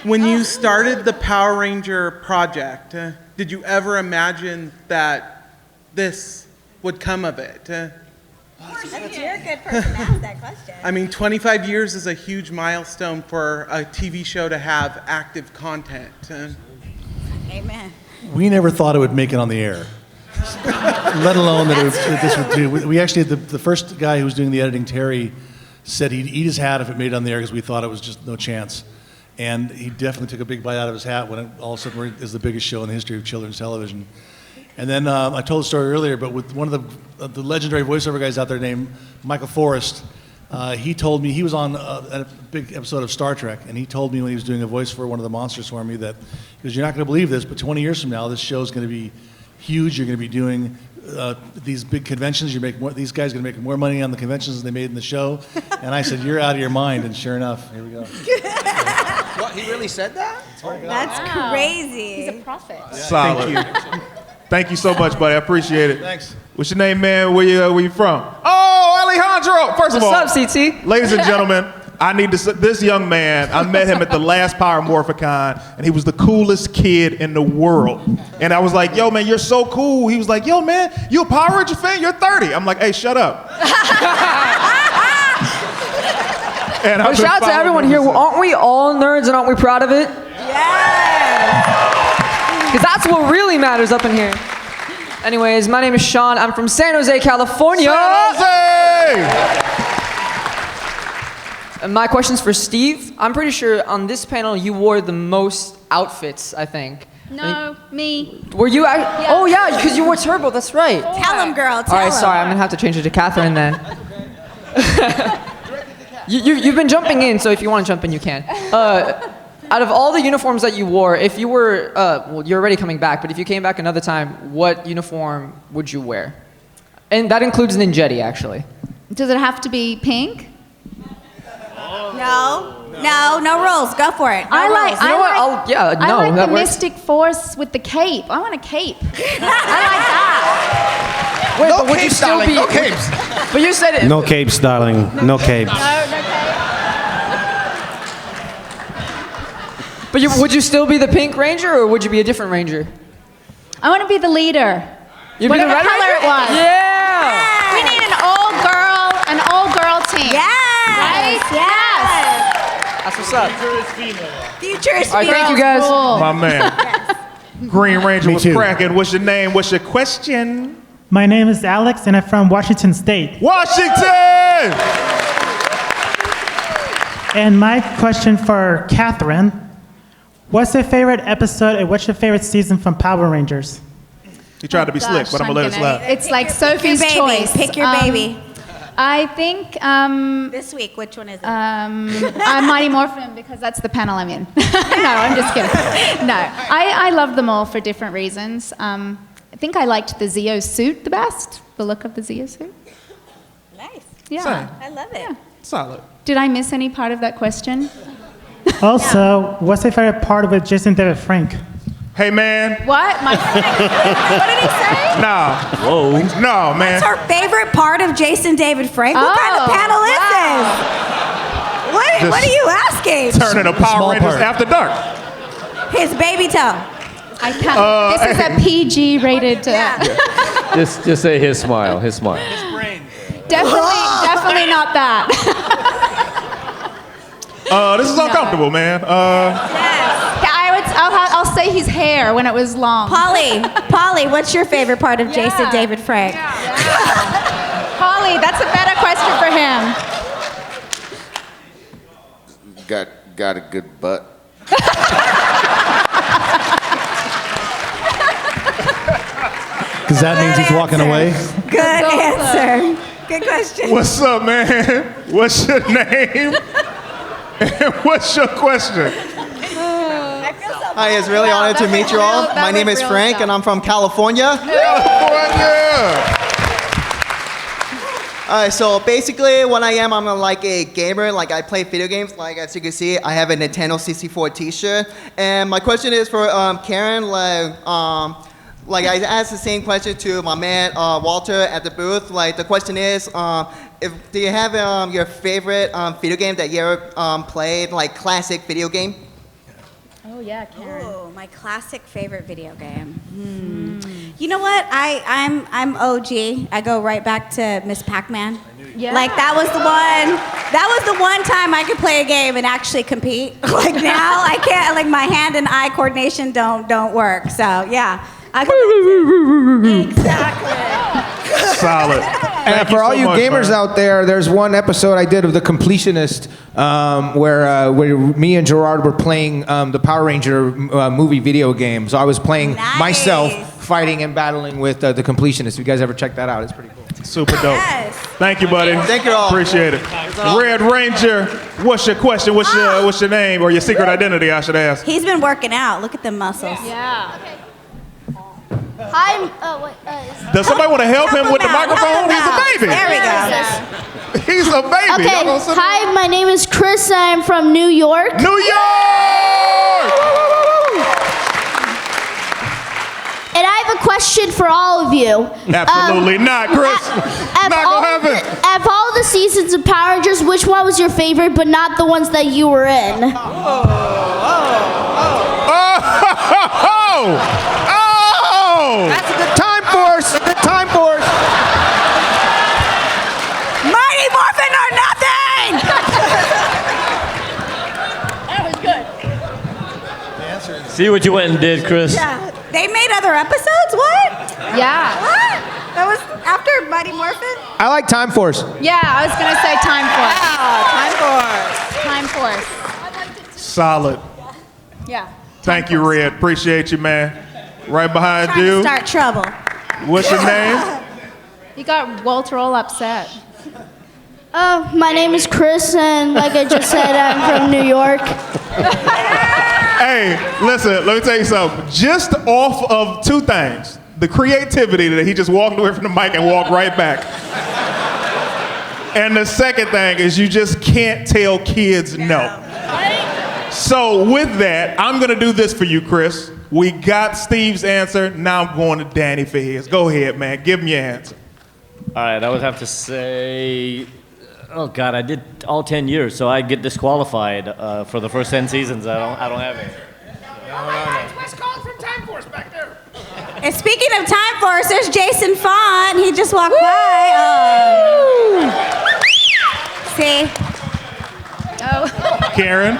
When you started the Power Ranger project, did you ever imagine that this would come of it? You're a good person to ask that question. I mean, 25 years is a huge milestone for a TV show to have active content. Amen. We never thought it would make it on the air, let alone that this would do. We actually had the first guy who was doing the editing, Terry, said he'd eat his hat if it made it on the air because we thought it was just no chance. And he definitely took a big bite out of his hat when all of a sudden it is the biggest show in the history of children's television. And then I told the story earlier, but with one of the legendary voiceover guys out there named Michael Forrest, he told me, he was on a big episode of Star Trek, and he told me when he was doing a voice for one of the monsters for me that, because you're not going to believe this, but 20 years from now, this show is going to be huge. You're going to be doing these big conventions. These guys are going to make more money on the conventions than they made in the show. And I said, you're out of your mind. And sure enough, here we go. What, he really said that? That's crazy. He's a prophet. Solid. Thank you. Thank you so much, buddy. I appreciate it. Thanks. What's your name, man? Where you from? Oh, Alejandro. First of all, what's up, CT? Ladies and gentlemen, I need to. This young man, I met him at the last Power Morphicon, and he was the coolest kid in the world. And I was like, "Yo, man, you're so cool." He was like, "Yo, man, you a Power Ranger fan? You're 30." I'm like, "Hey, shut up." And Well, shout out to everyone here. Aren't we all nerds and aren't we proud of it? Because that's what really matters up in here. Anyways, my name is Sean. I'm from San Jose, California. San Jose! And my question's for Steve. I'm pretty sure on this panel you wore the most outfits, I think. No, me. Were you? Oh yeah, because you wore Turbo. That's right. Tell him, girl. Tell All right, him. sorry. I'm gonna have to change it to Catherine then. You've been jumping in, so if you want to jump in, you can. Out of all the uniforms that you wore, if you were, well, you're already coming back, but if you came back another time, what uniform would you wear? And that includes Ninjetti, actually. Does it have to be pink? No rules. Go for it. No I like. rules. You know what? I like that the works. Mystic Force with the cape. I want a cape. I like that. Wait, No but would you capes, still darling, be? no capes. But you said it. No capes, darling. No capes. But would you still be the Pink Ranger, or would you be a different Ranger? I want to be the leader. You'd be the Whatever Red color Ranger? it was. Yeah. We need an all-girl team. Yes. Right? Yes. That's what's up. Future is All right, thank you guys. My man. Green Ranger was cracking. What's your name? What's your question? My name is Alex, and I'm from Washington State. Washington! And my question for Catherine, what's your favorite episode and what's your favorite season from Power Rangers? He tried to be slick, but I'm going to let it slide. It's like Sophie's baby. choice. Pick your baby. I think this week, which one is it? I'm Mighty Morphin because that's the panel I'm in. No, I'm just kidding. No, I love them all for different reasons. I think I liked the Zeo suit the best, the look of the Zeo suit. Nice. Yeah. Same. I love it. Solid. Did I miss any part of that question? Also, what's your favorite part with Jason David Frank? Hey, man. What? What did he say? Nah. Whoa. No, man. What's her favorite part of Jason David Frank? What kind of panel is this? What are you asking? Turning a Power Rangers After Dark. His baby toe. I can't. This is a PG rated. Just say his smile. His smile. Definitely not that. This is uncomfortable, man. I'll say his hair when it was long. Polly, what's your favorite part of Jason David Frank? Holly, that's a better question for him. Got a good butt. Because that means he's walking away. Good answer. Good question. What's up, man? What's your name? And what's your question? Hi, it's really honored to meet you all. My name is Frank, and I'm from California. California! Alright, so basically what I am, I'm like a gamer, like I play video games, like as you can see, I have a Nintendo 64 t-shirt. And my question is for Karen, like I asked the same question to my man Walter at the booth. Like the question is, do you have your favorite video game that you ever played, like classic video game? Oh yeah, Karen. Oh, my classic favorite video game. You know what? I'm OG. I go right back to Miss Pac-Man. Yeah. Like that was the one time I could play a game and actually compete. Like now I can't. Like my hand and eye coordination don't work. So yeah. Exactly. Solid. And for all you gamers out there, there's one episode I did of The Completionist where me and Gerard were playing the Power Ranger movie video game. So I was playing myself fighting and battling with The Completionist. If you guys ever check that out, it's pretty cool. Super dope. Thank you, buddy. Thank you all. Appreciate it. Red Ranger, what's your question? What's your name or your secret identity, I should ask? He's been working out. Look at the muscles. Yeah. Hi. Does somebody want to help him with the microphone? He's a baby. There we go. He's a baby. Okay. Hi, my name is Chris. I'm from New York. New York! And I have a question for all of you. Absolutely not, Chris. Not gonna happen. Of all the seasons of Power Rangers, which one was your favorite, but not the ones that you were in? That's a good Time Force. Time Force. Mighty Morphin or nothing. That was good. See what you went and did, Chris. Yeah. They made other episodes? What? Yeah. What? That was after Mighty Morphin? I like Time Force. Yeah, I was gonna say Time Force. Time Force. Time Force. Solid. Yeah. Thank you, Red. Appreciate you, man. Right behind Trying you. to start trouble. What's your name? You got Walter all upset. My name is Chris, and like I just said, I'm from New York. Hey, listen, let me tell you something. Just off of two things. The creativity that he just walked away from the mic and walked right back. And the second thing is you just can't tell kids no. So with that, I'm gonna do this for you, Chris. We got Steve's answer. Now I'm going to Danny for his. Go ahead, man. Give me your answer. All right, I would have to say, oh God, I did all 10 years, so I get disqualified for the first 10 seasons. I don't have any. West calling from Time Force back there. And speaking of Time Force, there's Jason Font. He just walked by. See? Oh. Karen?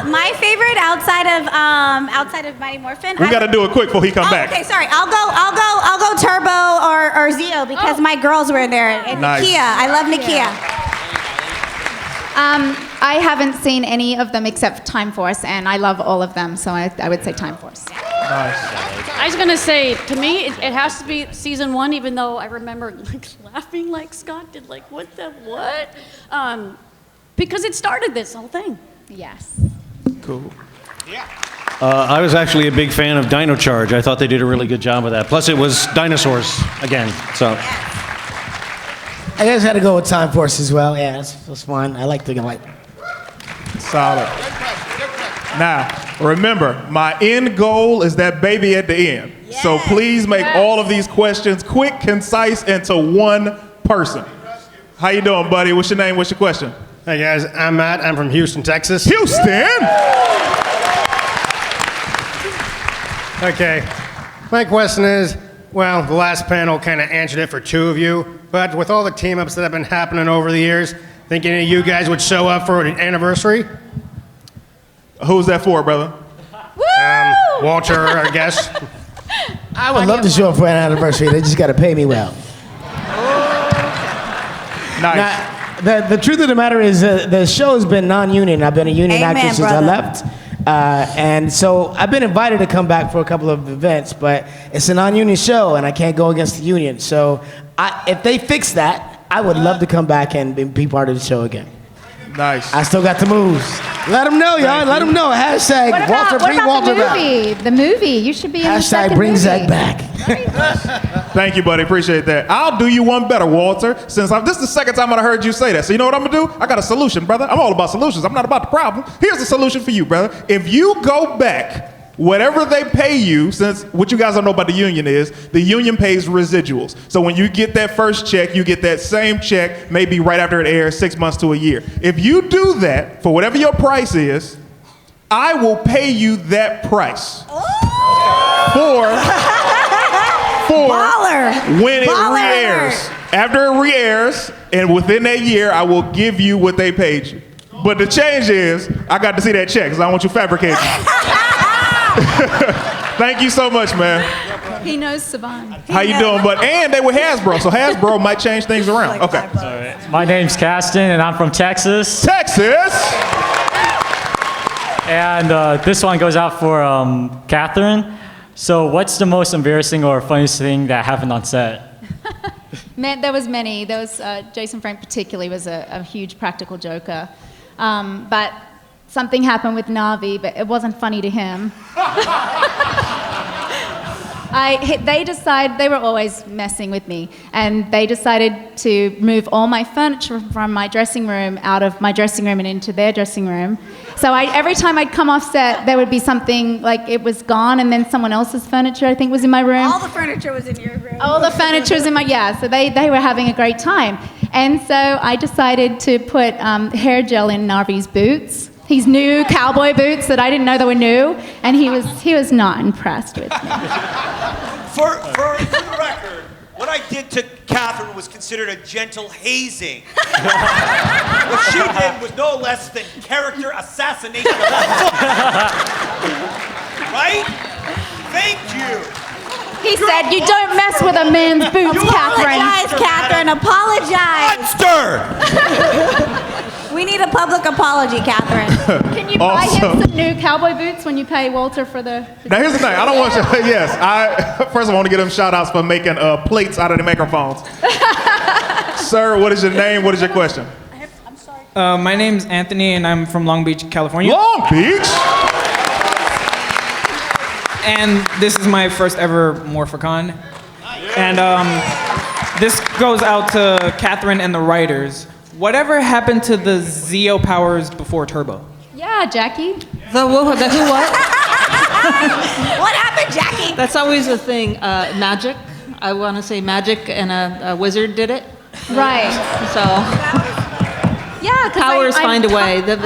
My favorite outside of Mighty Morphin. We got to do it quick before he come back. Okay, sorry. I'll go Turbo or Zeo because my girls were in there. And Nice. Nakia. I love Nakia. I haven't seen any of them except Time Force, and I love all of them, so I would say Time Force. I was gonna say, to me, it has to be season 1, even though I remember like laughing like Scott did, like what the what? Because it started this whole thing. Yes. Cool. I was actually a big fan of Dino Charge. I thought they did a really good job with that. Plus, it was dinosaurs again. So. I just had to go with Time Force as well. Yeah, that's fun. I like thinking like. Solid. Now, remember, my end goal is that baby at the end. So please make all of these questions quick, concise, and to one person. How you doing, buddy? What's your name? What's your question? Hey guys, I'm Matt. I'm from Houston, Texas. Houston! Okay. My question is, well, the last panel kind of answered it for two of you, but with all the team-ups that have been happening over the years, think any of you guys would show up for an anniversary? Who's that for, brother? Walter, I guess. I would love to show up for an anniversary. They just got to pay me well. Nice. Now, the truth of the matter is the show has been non-union. I've been a union Amen, actor since I brother. left. And so I've been invited to come back for a couple of events, but it's a non-union show and I can't go against the union. So if they fix that, I would love to come back and be part of the show again. Nice. I still got the moves. Let them know, y'all. Let them know. Hashtag What about, Walter, bring Walter the back. movie? The movie. You should be in the Hashtag second bring movie. Zach back. Thank you, buddy. Appreciate that. I'll do you one better, Walter. Since this is the second time I heard you say that. So you know what I'm gonna do? I got a solution, brother. I'm all about solutions. I'm not about the problem. Here's the solution for you, brother. If you go back, whatever they pay you, since what you guys don't know about the union is, the union pays residuals. So when you get that first check, you get that same check maybe right after it airs, 6 months to a year. If you do that for whatever your price is, I will pay you that price for when it re-airs. After it re-airs, and within that year, I will give you what they paid you. But the change is, I got to see that check, because I don't want you fabricating. Thank you so much, man. He knows Saban. How you doing? And they were Hasbro, so Hasbro might change things around. Okay. My name's Caston, and I'm from Texas. Texas! And this one goes out for Catherine. So what's the most embarrassing or funniest thing that happened on set? Man, there was many. There was Jason Frank particularly was a huge practical joker. But something happened with Narvy, but it wasn't funny to him. They were always messing with me, and they decided to move all my furniture from my dressing room out of my dressing room and into their dressing room. So every time I'd come off set, there would be something like it was gone, and then someone else's furniture, I think, was in my room. All the furniture was in your room. All the furniture was in my, so they were having a great time. And so I decided to put hair gel in Narvy's boots. His new cowboy boots that I didn't know they were new, and he was not impressed with me. For the record, what I did to Catherine was considered a gentle hazing. What she did was no less than character assassination. Right? Thank you. He said, "You don't mess with a man's boots, Catherine." Apologize, Catherine. Apologize. Monster! We need a public apology, Catherine. Can you buy him some new cowboy boots when you pay Walter for the... Now here's the thing. I don't want you. Yes, first I want to give them shout outs for making plates out of the microphones. Sir, what is your name? What is your question? My name's Anthony, and I'm from Long Beach, California. Long Beach? And this is my first ever Morphicon. And this goes out to Catherine and the writers. Whatever happened to the Zeo powers before Turbo? Yeah, Jackie. The who what? What happened, Jackie? That's always the thing. Magic. I want to say magic and a wizard did it. Right. So. Yeah, powers find a way. The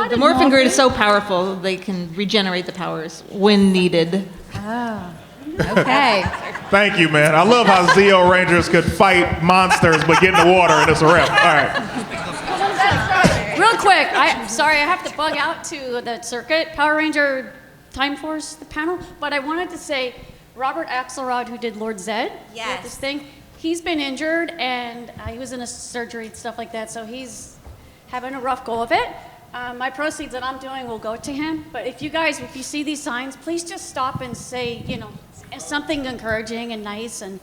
The Morphin grid is so powerful, they can regenerate the powers when needed. Oh, okay. Thank you, man. I love how Zeo Rangers could fight monsters but get in the water and it's a wrap. All right. Real quick, I'm sorry, I have to bug out to the Circuit Power Ranger Time Force, the panel, but I wanted to say Robert Axelrod, who did Lord Zed, yes. this thing, he's been injured and he was in a surgery and stuff like that, so he's having a rough go of it. My proceeds that I'm doing will go to him, but if you see these signs, please just stop and say, something encouraging and nice, and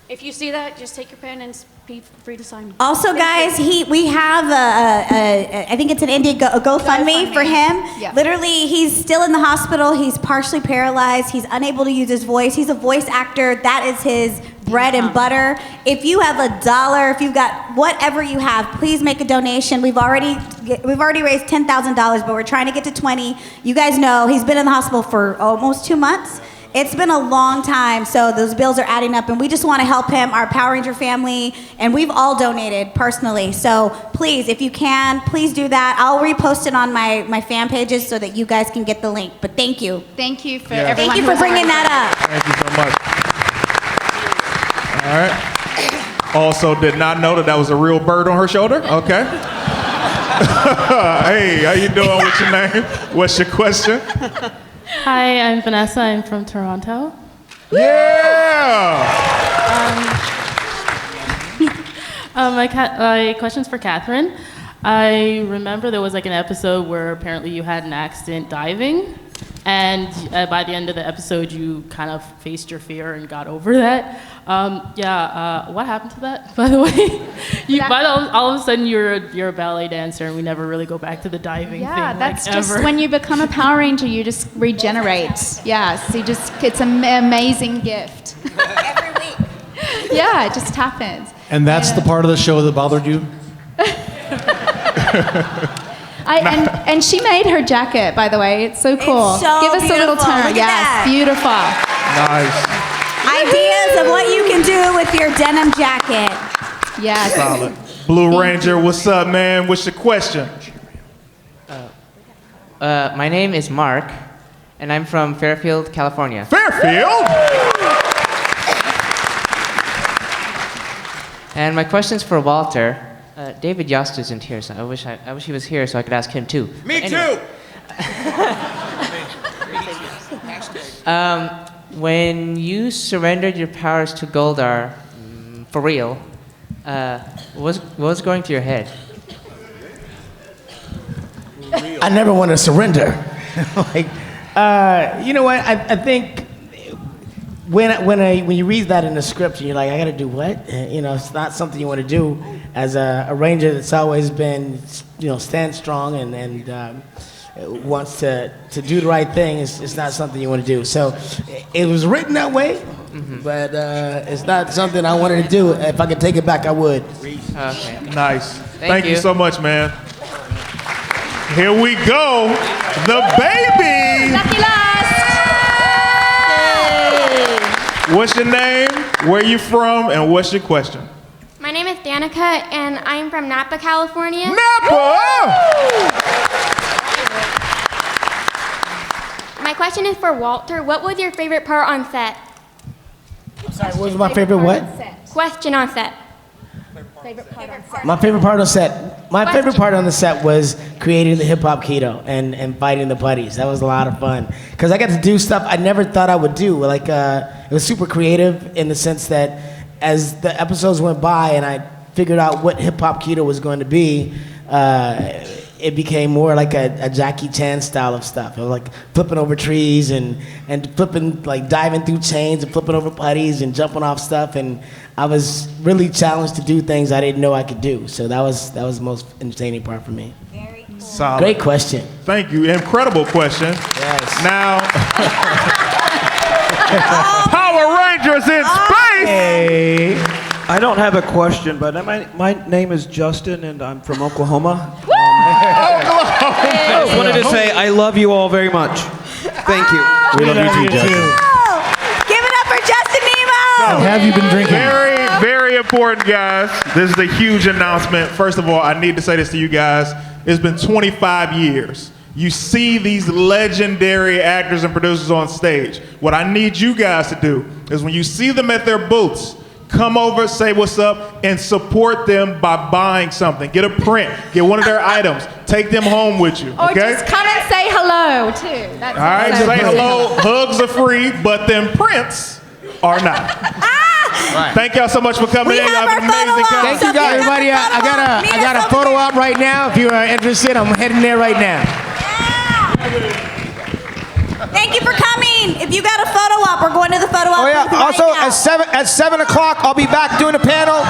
if you see that, just take your pen and be free to sign. Also, guys, we have I think it's an GoFundMe for him. Yeah. Literally, he's still in the hospital. He's partially paralyzed. He's unable to use his voice. He's a voice actor. That is his bread and butter. If you have $1, if you've got whatever you have, please make a donation. We've already raised $10,000, but we're trying to get to 20. You guys know he's been in the hospital for almost 2 months. It's been a long time, so those bills are adding up, and we just want to help him, our Power Ranger family, and we've all donated personally. So please, if you can, please do that. I'll repost it on my fan pages so that you guys can get the link. But thank you. Thank you for Yeah. everyone. Thank you for bringing that up. Thank you so much. All right. Also, did not know that was a real bird on her shoulder. Okay. Hey, how you doing? What's your name? What's your question? Hi, I'm Vanessa. I'm from Toronto. My question's for Catherine. I remember there was like an episode where apparently you had an accident diving, and by the end of the episode, you kind of faced your fear and got over that. What happened to that, by the way? All of a sudden, you're a ballet dancer, and we never really go back to the diving thing. Yeah, that's like, just ever. when you become a Power Ranger, you just regenerate. Yes, it's an amazing gift. Every week. Yeah, it just happens. And that's the part of the show that bothered you? And she made her jacket, by the way. It's so cool. It's so Give us a little beautiful. turn. Look at Yes, that. beautiful. Nice. Ideas of what you can do with your denim jacket. Yes. Solid. Blue Ranger, what's up, man? What's your question? My name is Mark, and I'm from Fairfield, California. Fairfield? And my question's for Walter. David Yost isn't here, so I wish he was here so I could ask him too. Me But anyway. too! When you surrendered your powers to Goldar, for real, what was going through your head? I never want to surrender. You know what? I think when you read that in the script and you're like, I got to do what? It's not something you want to do as a ranger that's always been, stand strong and wants to do the right thing. It's not something you want to do. So it was written that way, but it's not something I wanted to do. If I could take it back, I would. Okay. Nice. Thank you you so much, man. Here we go. The baby. Lucky last. What's your name? Where you from? And what's your question? My name is Danica, and I'm from Napa, California. Napa! My question is for Walter. What was your favorite part on set? I'm sorry, what was my favorite what? Question on set. Favorite part on set. My favorite part on set. My favorite part on the set was creating the hip hop keto and fighting the putties. That was a lot of fun because I got to do stuff I never thought I would do. Like it was super creative in the sense that as the episodes went by and I figured out what hip hop keto was going to be, it became more like a Jackie Chan style of stuff. It was like flipping over trees and flipping, like diving through chains and flipping over putties and jumping off stuff. And I was really challenged to do things I didn't know I could do. So that was the most entertaining part for me. Very cool. Solid. Great question. Thank you. Incredible question. Yes. Now, Power Rangers in space. Hey, I don't have a question, but my name is Justin, and I'm from Oklahoma. I just wanted to say I love you all very much. Thank you. We love you too, Justin. Give it up for Justin Nemo. Have you been drinking? Very, very important, guys. This is a huge announcement. First of all, I need to say this to you guys. It's been 25 years. You see these legendary actors and producers on stage. What I need you guys to do is when you see them at their booths, come over, say what's up, and support them by buying something. Get a print, get one of their items, take them home with you, Or okay? just come and say hello, too. That's All right, also say great. hello. Hugs are free, but them prints are not. Thank y'all so much for coming in. Y'all have an amazing time. Thank you guys, everybody. I got a photo op right now. If you are interested, I'm heading there right now. Thank you for coming. If you got a photo op, we're going to the photo op. Oh yeah. booth right Also, now. at 7 o'clock, I'll be back doing a panel